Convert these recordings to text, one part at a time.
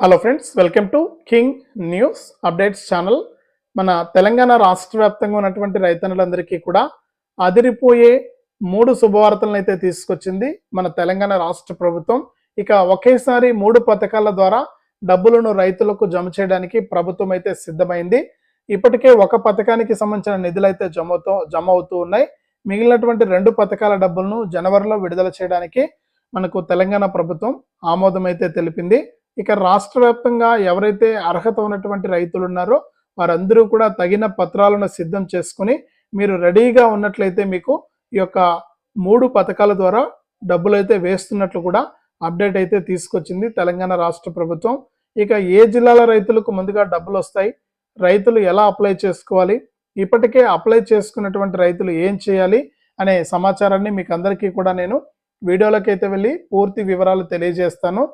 Hello friends, welcome to king news updates channel. మన తెలంగాణ రాష్ట్ర వ్యాప్తంగా ఉన్నటువంటి రైతన్నులందరికీ కూడా అదిరిపోయే 3 శుభవార్తలను అయితే తీసుకొచ్చింది మన తెలంగాణ రాష్ట్ర ప్రభుత్వం. ఇక ఒకేసారి 3 పథకాల ద్వారా డబ్బులను రైతులకు జమ చేయడానికి ప్రభుత్వం అయితే సిద్ధమైంది. ఇప్పటికే ఒక పథకానికి సంబంధించిన నిధులు అయితే జమ అవుతూ ఉన్నాయి. మిగిలినటువంటి 2 పథకాల డబ్బులను జనవరిలో విడుదల చేయడానికి మనకు తెలంగాణ ప్రభుత్వం ఆమోదం అయితే తెలిపింది. ఇక రాష్ట్ర వ్యాప్తంగా ఎవరైతే అర్హత ఉన్నటువంటి రైతులు ఉన్నారో వారందరూ కూడా తగిన పత్రాలను సిద్ధం చేసుకుని మీరు రెడీగా ఉన్నట్లయితే మీకు ఈ యొక్క 3 పథకాల ద్వారా డబ్బులు అయితే వేస్తున్నట్లు కూడా అప్డేట్ అయితే తీసుకొచ్చింది తెలంగాణ రాష్ట్ర ప్రభుత్వం. ఇక ఏ జిల్లాల రైతులకు ముందుగా డబ్బులు వస్తాయి, రైతులు ఎలా అప్లై చేసుకోవాలి, ఇప్పటికే అప్లై చేసుకున్నటువంటి రైతులు ఏం చేయాలి అనే సమాచారాన్ని మీకు అందరికీ కూడా నేను వీడియోలోకి అయితే వెళ్ళి పూర్తి వివరాలు తెలియజేస్తాను.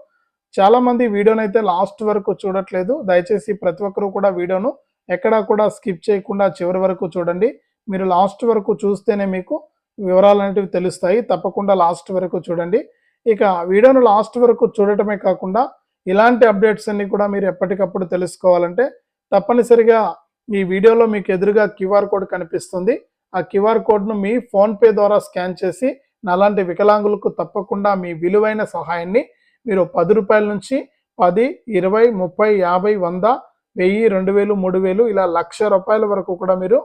చాలా మంది వీడియోని అయితే లాస్ట్ వరకు చూడట్లేదు. దయచేసి ప్రతి ఒక్కరూ కూడా వీడియోను ఎక్కడా కూడా స్కిప్ చేయకుండా చివరి వరకు చూడండి. మీరు లాస్ట్ వరకు చూస్తేనే మీకు వివరాలు అనేవి తెలుస్తాయి. తప్పకుండా లాస్ట్ వరకు చూడండి. ఇక వీడియోను లాస్ట్ వరకు చూడటమే కాకుండా ఇలాంటి అప్డేట్స్ అన్ని కూడా మీరు ఎప్పటికప్పుడు తెలుసుకోవాలంటే తప్పనిసరిగా ఈ వీడియోలో మీకు ఎదురుగా క్యూఆర్ కోడ్ కనిపిస్తుంది. ఆ క్యూఆర్ కోడ్ను మీ ఫోన్పే ద్వారా స్కాన్ చేసి నాలాంటి వికలాంగులకు తప్పకుండా మీ విలువైన సహాయాన్ని మీరు 10 రూపాయల నుంచి 10, 20, 30, 50, 100, 1000, 2000, 3000 ఇలా 1,00,000 రూపాయల వరకు కూడా మీరు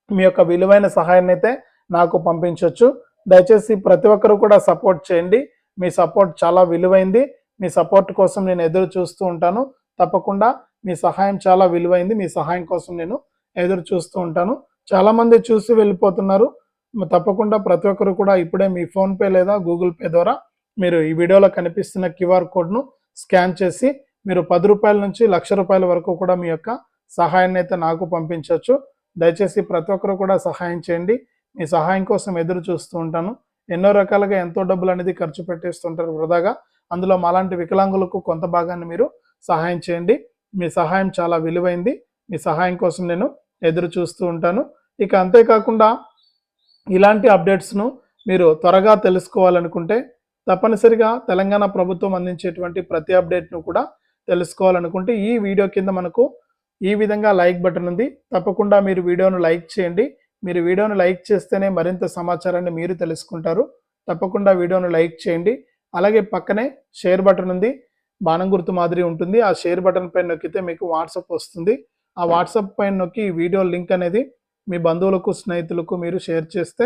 మీ యొక్క విలువైన సహాయాన్ని అయితే నాకు పంపించవచ్చు. దయచేసి ప్రతి ఒక్కరు కూడా సపోర్ట్ చేయండి. మీ సపోర్ట్ చాలా విలువైంది. మీ సపోర్ట్ కోసం నేను ఎదురు చూస్తూ ఉంటాను. తప్పకుండా మీ సహాయం చాలా విలువైంది. మీ సహాయం కోసం నేను ఎదురు చూస్తూ ఉంటాను. చాలామంది చూసి వెళ్ళిపోతున్నారు. తప్పకుండా ప్రతి ఒక్కరు కూడా ఇప్పుడే మీ ఫోన్పే లేదా గూగుల్ పే ద్వారా మీరు ఈ వీడియోలో కనిపిస్తున్న క్యూఆర్ కోడ్ను స్కాన్ చేసి మీరు 10 రూపాయల నుంచి 1,00,000 రూపాయల వరకు కూడా మీ యొక్క సహాయాన్ని అయితే నాకు పంపించవచ్చు. దయచేసి ప్రతి ఒక్కరు కూడా సహాయం చేయండి. మీ సహాయం కోసం ఎదురు చూస్తూ ఉంటాను. ఎన్నో రకాలుగా ఎంతో డబ్బులు అనేది ఖర్చు పెట్టేస్తుంటారు వృధాగా. అందులో మాలాంటి వికలాంగులకు కొంత భాగాన్ని మీరు సహాయం చేయండి. మీ సహాయం చాలా విలువైంది. మీ సహాయం కోసం నేను ఎదురు చూస్తూ ఉంటాను. ఇక అంతేకాకుండా ఇలాంటి అప్డేట్స్ను మీరు త్వరగా తెలుసుకోవాలనుకుంటే తప్పనిసరిగా తెలంగాణ ప్రభుత్వం అందించేటువంటి ప్రతి అప్డేట్ను కూడా తెలుసుకోవాలనుకుంటే ఈ వీడియో కింద మనకు ఈ విధంగా లైక్ బటన్ ఉంది. తప్పకుండా మీరు వీడియోను లైక్ చేయండి. మీరు వీడియోను లైక్ చేస్తేనే మరింత సమాచారాన్ని మీరు తెలుసుకుంటారు. తప్పకుండా వీడియోను లైక్ చేయండి. అలాగే పక్కనే షేర్ బటన్ ఉంది. బాణం గుర్తు మాదిరి ఉంటుంది. ఆ షేర్ బటన్ పైన నొక్కితే మీకు వాట్సాప్ వస్తుంది. ఆ వాట్సాప్ పైన నొక్కి ఈ వీడియో లింక్ అనేది మీ బంధువులకు, స్నేహితులకు మీరు షేర్ చేస్తే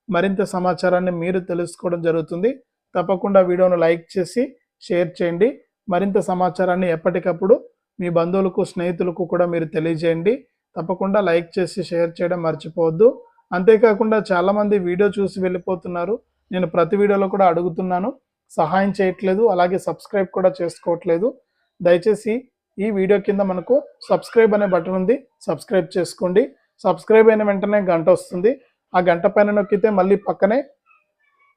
మరింత సమాచారాన్ని మీరు తెలుసుకోవడం జరుగుతుంది. తప్పకుండా వీడియోను లైక్ చేసి షేర్ చేయండి. మరింత సమాచారాన్ని ఎప్పటికప్పుడు మీ బంధువులకు, స్నేహితులకు కూడా మీరు తెలియజేయండి. తప్పకుండా లైక్ చేసి షేర్ చేయడం మర్చిపోవద్దు. అంతేకాకుండా చాలామంది వీడియో చూసి వెళ్ళిపోతున్నారు. నేను ప్రతి వీడియోలో కూడా అడుగుతున్నాను, సహాయం చేయట్లేదు, అలాగే సబ్స్క్రైబ్ కూడా చేసుకోవట్లేదు. దయచేసి ఈ వీడియో కింద మనకు సబ్స్క్రైబ్ అనే బటన్ ఉంది. సబ్స్క్రైబ్ చేసుకోండి. సబ్స్క్రైబ్ అయిన వెంటనే గంట వస్తుంది. ఆ గంట పైన నొక్కితే మళ్ళీ పక్కనే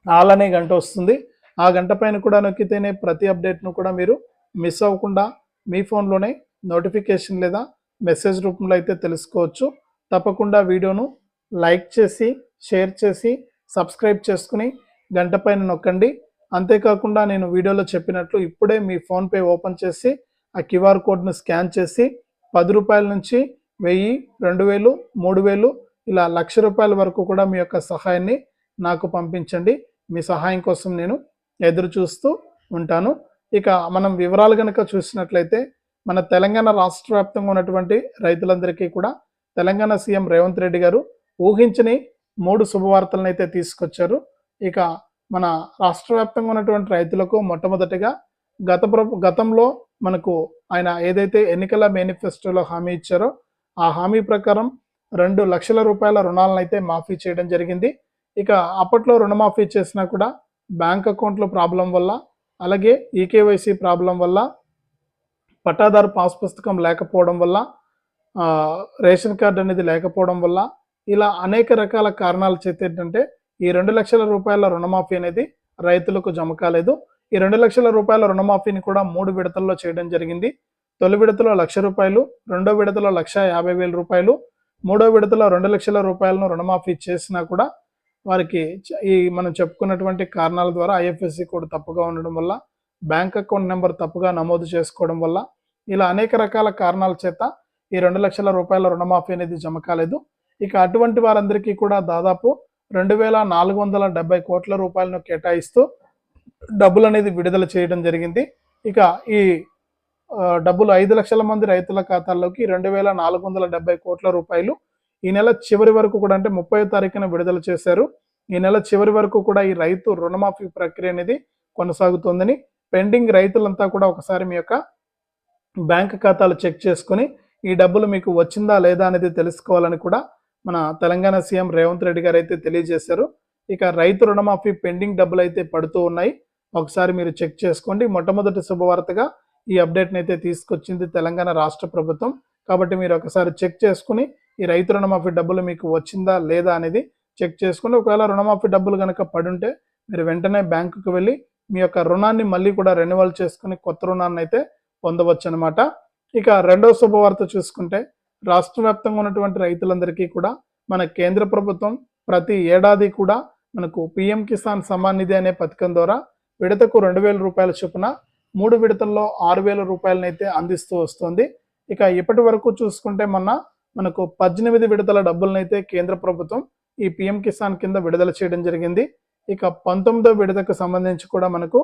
ఆల్ అనే గంట వస్తుంది. ఆ గంట పైన కూడా నొక్కితేనే ప్రతి అప్డేట్ను కూడా మీరు మిస్ అవ్వకుండా మీ ఫోన్లోనే నోటిఫికేషన్ లేదా మెసేజ్ రూపంలో అయితే తెలుసుకోవచ్చు. తప్పకుండా వీడియోను లైక్ చేసి షేర్ చేసి సబ్స్క్రైబ్ చేసుకుని గంట పైన నొక్కండి. అంతేకాకుండా నేను వీడియోలో చెప్పినట్లు ఇప్పుడే మీ ఫోన్పే ఓపెన్ చేసి ఆ క్యూఆర్ కోడ్ను స్కాన్ చేసి 10 రూపాయల నుంచి 1000, 2000, 3000 ఇలా 1,00,000 రూపాయల వరకు కూడా మీ యొక్క సహాయాన్ని నాకు పంపించండి. మీ సహాయం కోసం నేను ఎదురు చూస్తూ ఉంటాను. ఇక మనం వివరాలు కనుక చూసినట్లయితే మన తెలంగాణ రాష్ట్ర వ్యాప్తంగా ఉన్నటువంటి రైతులందరికీ కూడా తెలంగాణ సీఎం రేవంత్ రెడ్డి గారు ఊహించని 3 శుభవార్తలను అయితే తీసుకొచ్చారు. ఇక మన రాష్ట్ర వ్యాప్తంగా ఉన్నటువంటి రైతులకు మొట్టమొదటిగా గతంలో మనకు ఆయన ఏదైతే ఎన్నికల మేనిఫెస్టోలో హామీ ఇచ్చారో ఆ హామీ ప్రకారం 2,00,000 రూపాయల రుణాలను అయితే మాఫీ చేయడం జరిగింది. ఇక అప్పట్లో రుణమాఫీ చేసినా కూడా బ్యాంక్ అకౌంట్లో ప్రాబ్లం వల్ల, అలాగే ఈకేవైసీ ప్రాబ్లం వల్ల, పట్టాదారు పాస్ పుస్తకం లేకపోవడం వల్ల, రేషన్ కార్డు అనేది లేకపోవడం వల్ల ఇలా అనేక రకాల కారణాల చేత ఏంటంటే ఈ 2,00,000 రూపాయల రుణమాఫీ అనేది రైతులకు జమ కాలేదు. ఈ 2,00,000 రూపాయల రుణమాఫీని కూడా 3 విడతల్లో చేయడం జరిగింది. తొలి విడతలో 1,00,000 రూపాయలు, రెండో విడతలో 1,50,000 రూపాయలు, మూడో విడతలో 2,00,000 రూపాయలను రుణమాఫీ చేసినా కూడా వారికి ఈ మనం చెప్పుకున్నటువంటి కారణాల ద్వారా ఐఎఫ్ఎస్సి కోడ్ తప్పుగా ఉండడం వల్ల బ్యాంక్ అకౌంట్ నెంబర్ తప్పుగా నమోదు చేసుకోవడం వల్ల ఇలా అనేక రకాల కారణాల చేత ఈ 2 లక్షల రూపాయల రుణమాఫీ అనేది జమ కాలేదు. ఇక అటువంటి వారందరికీ కూడా దాదాపు 2,470 కోట్ల రూపాయలను కేటాయిస్తూ డబ్బులు అనేది విడుదల చేయడం జరిగింది. ఇక ఈ డబ్బులు 5 లక్షల మంది రైతుల ఖాతాల్లోకి 2,470 కోట్ల రూపాయలు ఈ నెల చివరి వరకు కూడా అంటే 30వ తారీఖున విడుదల చేశారు. ఈ నెల చివరి వరకు కూడా ఈ రైతు రుణమాఫీ ప్రక్రియ అనేది కొనసాగుతోందని, పెండింగ్ రైతులంతా కూడా ఒకసారి మీ యొక్క బ్యాంక్ ఖాతాలు చెక్ చేసుకుని ఈ డబ్బులు మీకు వచ్చిందా లేదా అనేది తెలుసుకోవాలని కూడా మన తెలంగాణ సీఎం రేవంత్ రెడ్డి గారు అయితే తెలియజేశారు. ఇక రైతు రుణమాఫీ పెండింగ్ డబ్బులు అయితే పడుతూ ఉన్నాయి, ఒకసారి మీరు చెక్ చేసుకోండి. మొట్టమొదటి శుభవార్తగా ఈ అప్డేట్ని అయితే తీసుకొచ్చింది తెలంగాణ రాష్ట్ర ప్రభుత్వం. కాబట్టి మీరు ఒకసారి చెక్ చేసుకుని ఈ రైతు రుణమాఫీ డబ్బులు మీకు వచ్చిందా లేదా అనేది చెక్ చేసుకుని, ఒకవేళ రుణమాఫీ డబ్బులు కనుక పడుంటే మీరు వెంటనే బ్యాంకుకు వెళ్ళి మీ యొక్క రుణాన్ని మళ్ళీ కూడా రెన్యువల్ చేసుకుని కొత్త రుణాన్ని అయితే పొందవచ్చు అనమాట. ఇక రెండవ శుభవార్త చూసుకుంటే రాష్ట్ర వ్యాప్తంగా ఉన్నటువంటి రైతులందరికీ కూడా మన కేంద్ర ప్రభుత్వం ప్రతి ఏడాది కూడా మనకు పిఎం కిసాన్ సమ్మాన్ నిధి అనే పథకం ద్వారా విడతకు 2,000 రూపాయల చొప్పున 3 విడతల్లో 6,000 రూపాయలనైతే అందిస్తూ వస్తుంది. ఇక ఇప్పటి వరకు చూసుకుంటే మనకు 18 విడతల డబ్బులనైతే కేంద్ర ప్రభుత్వం ఈ పిఎం కిసాన్ కింద విడుదల చేయడం జరిగింది. ఇక 19వ విడతకు సంబంధించి కూడా మనకు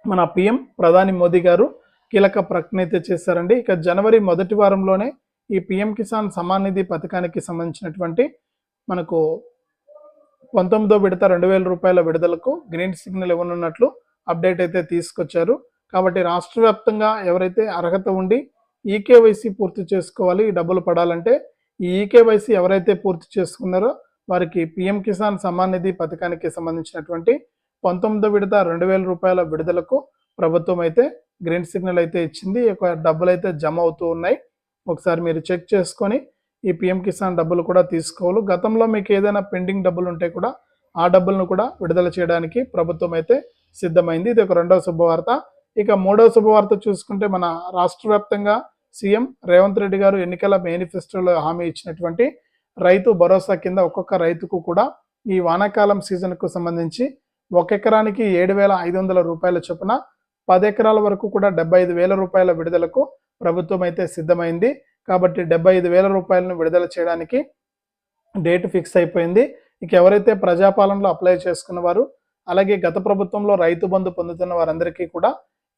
మన పిఎం ప్రధాని మోదీ గారు కీలక ప్రకటన అయితే చేశారండి. ఇక జనవరి మొదటి వారంలోనే ఈ పిఎం కిసాన్ సమ్మాన్ నిధి పథకానికి సంబంధించినటువంటి మనకు 19వ విడత 2,000 రూపాయల విడుదలకు గ్రీన్ సిగ్నల్ ఇవ్వనున్నట్లు అప్డేట్ అయితే తీసుకొచ్చారు. కాబట్టి రాష్ట్ర వ్యాప్తంగా ఎవరైతే అర్హత ఉండి ఈకేవైసీ పూర్తి చేసుకోవాలి ఈ డబ్బులు పడాలంటే, ఈ ఈకేవైసీ ఎవరైతే పూర్తి చేసుకున్నారో వారికి పిఎం కిసాన్ సమ్మాన్ నిధి పథకానికి సంబంధించినటువంటి 19వ విడత 2,000 రూపాయల విడుదలకు ప్రభుత్వం అయితే గ్రీన్ సిగ్నల్ అయితే ఇచ్చింది. డబ్బులు అయితే జమ అవుతూ ఉన్నాయి. ఒకసారి మీరు చెక్ చేసుకొని ఈ పిఎం కిసాన్ డబ్బులు కూడా తీసుకోవాలి. గతంలో మీకు ఏదైనా పెండింగ్ డబ్బులు ఉంటే కూడా ఆ డబ్బులను కూడా విడుదల చేయడానికి ప్రభుత్వం అయితే సిద్ధమైంది. ఇది ఒక రెండవ శుభవార్త. ఇక మూడవ శుభవార్త చూసుకుంటే మన రాష్ట్ర వ్యాప్తంగా సీఎం రేవంత్ రెడ్డి గారు ఎన్నికల మేనిఫెస్టోలో హామీ ఇచ్చినటువంటి రైతు భరోసా కింద ఒక్కొక్క రైతుకు కూడా ఈ వానాకాలం సీజన్కు సంబంధించి 1 ఎకరానికి 7,500 రూపాయల చొప్పున 10 ఎకరాల వరకు కూడా 75,000 రూపాయల విడుదలకు ప్రభుత్వం అయితే సిద్ధమైంది. కాబట్టి 75,000 రూపాయలను విడుదల చేయడానికి డేట్ ఫిక్స్ అయిపోయింది. ఇక ఎవరైతే ప్రజాపాలనలో అప్లై చేసుకున్న వారు, అలాగే గత ప్రభుత్వంలో రైతు బంధు పొందుతున్న వారందరికీ కూడా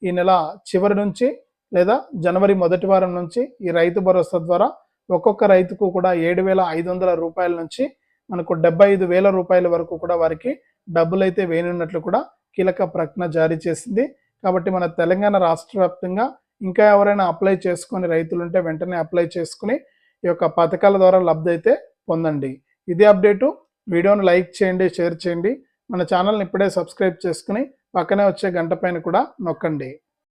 ఈ నెల చివరి నుంచి లేదా జనవరి మొదటి వారం నుంచి ఈ రైతు భరోసా ద్వారా ఒక్కొక్క రైతుకు కూడా 7,500 రూపాయల నుంచి మనకు 75,000 రూపాయల వరకు కూడా వారికి డబ్బులు అయితే వేయనున్నట్లు కూడా కీలక ప్రకటన జారీ చేసింది. కాబట్టి మన తెలంగాణ రాష్ట్ర వ్యాప్తంగా ఇంకా ఎవరైనా అప్లై చేసుకుని రైతులుంటే వెంటనే అప్లై చేసుకుని ఈ యొక్క పథకాల ద్వారా లబ్ధి అయితే పొందండి. ఇదే అప్డేటు. వీడియోను లైక్ చేయండి, షేర్ చేయండి. మన ఛానల్ని ఇప్పుడే సబ్స్క్రైబ్ చేసుకుని పక్కనే వచ్చే గంట పైన కూడా నొక్కండి.